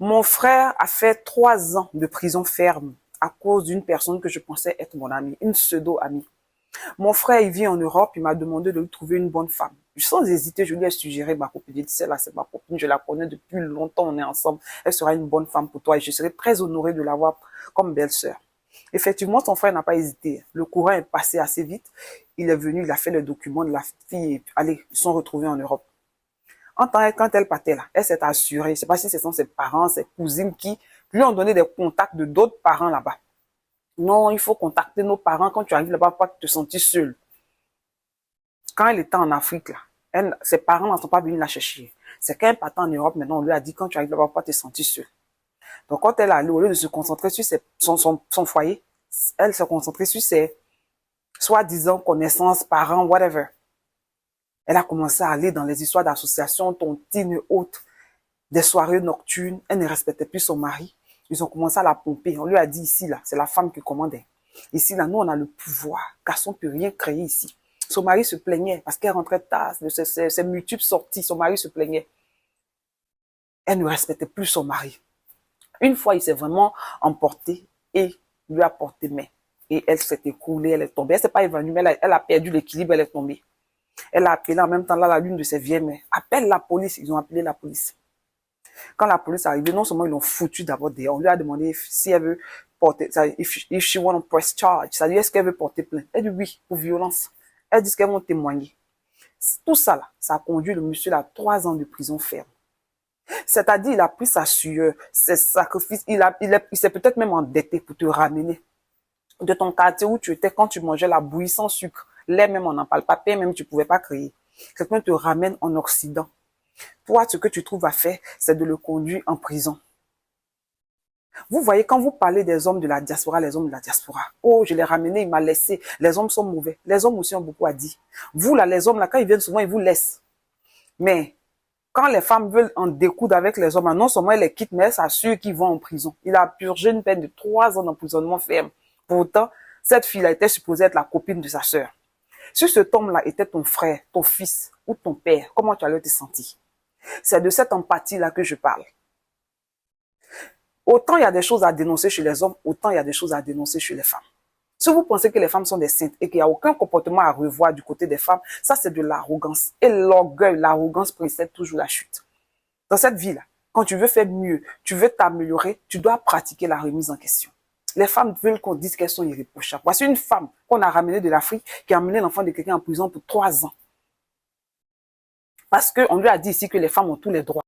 Mon frère a fait 3 ans de prison ferme à cause d'une personne que je pensais être mon amie, une pseudo-amie. Mon frère, il vit en Europe, il m'a demandé de lui trouver une bonne femme. Sans hésiter, je lui ai suggéré ma copine. J'ai dit, celle-là, c'est ma copine, je la connais depuis longtemps, on est ensemble. Elle sera une bonne femme pour toi et je serai très honorée de l'avoir comme belle-sœur. Effectivement, son frère n'a pas hésité. Le courant est passé assez vite. Il est venu, il a fait le document de la fille et allez, ils sont retrouvés en Europe. Quand elle partait là, elle s'est assurée, je ne sais pas si ce sont ses parents, ses cousines qui lui ont donné des contacts de d'autres parents là-bas. Non, il faut contacter nos parents quand tu arrives là-bas, pas te sentir seule. Quand elle était en Afrique, là, ses parents ne sont pas venus la chercher. C'est quand elle partait en Europe, maintenant, on lui a dit, quand tu arrives là-bas, pas te sentir seule. Donc, quand elle est allée, au lieu de se concentrer sur son foyer, elle s'est concentrée sur ses soi-disant connaissances, parents, whatever. Elle a commencé à aller dans les histoires d'associations, tontines et autres, des soirées nocturnes. Elle ne respectait plus son mari. Ils ont commencé à la pomper. On lui a dit ici, là, c'est la femme qui commandait. Ici, là, nous, on a le pouvoir. Garçon ne peut rien créer ici. Son mari se plaignait parce qu'elle rentrait tard, ses multiples sorties, son mari se plaignait. Elle ne respectait plus son mari. Une fois, il s'est vraiment emporté et lui a porté main. Et elle s'est écroulée, elle est tombée. Elle s'est pas évanouie, mais elle a perdu l'équilibre, elle est tombée. Elle a appelé en même temps là la lune de ses vieilles mères. Appelle la police, ils ont appelé la police. Quand la police est arrivée, non seulement ils l'ont foutu d'abord dehors, on lui a demandé si elle veut porter, if she want to press charge, c'est-à-dire est-ce qu'elle veut porter plainte. Elle dit oui, pour violence. Elle dit qu'elles vont témoigner. Tout ça là, ça a conduit le monsieur à 3 ans de prison ferme. C'est-à-dire, il a pris sa sueur, ses sacrifices, il s'est peut-être même endetté pour te ramener de ton quartier où tu étais quand tu mangeais la bouillie sans sucre. Lait même, on n'en parle pas, pain même, tu ne pouvais pas créer. Quelqu'un te ramène en Occident. Toi, ce que tu trouves à faire, c'est de le conduire en prison. Vous voyez, quand vous parlez des hommes de la diaspora, les hommes de la diaspora, oh, je l'ai ramené, il m'a laissé, les hommes sont mauvais. Les hommes aussi ont beaucoup à dire. Vous, là, les hommes, là, quand ils viennent souvent, ils vous laissent. Mais quand les femmes veulent en découdre avec les hommes, non seulement elles les quittent, mais elles s'assurent qu'ils vont en prison. Il a purgé une peine de 3 ans d'emprisonnement ferme. Pourtant, cette fille-là était supposée être la copine de sa sœur. Si cet homme-là était ton frère, ton fils ou ton père, comment tu allais te sentir? C'est de cette empathie-là que je parle. Autant il y a des choses à dénoncer chez les hommes, autant il y a des choses à dénoncer chez les femmes. Si vous pensez que les femmes sont des saintes et qu'il n'y a aucun comportement à revoir du côté des femmes, ça c'est de l'arrogance. Et l'orgueil, l'arrogance précède toujours la chute. Dans cette vie-là, quand tu veux faire mieux, tu veux t'améliorer, tu dois pratiquer la remise en question. Les femmes veulent qu'on dise qu'elles sont irréprochables. Voici une femme qu'on a ramenée de l'Afrique qui a amené l'enfant de quelqu'un en prison pour 3 ans. Parce qu'on lui a dit ici que les femmes ont tous les droits.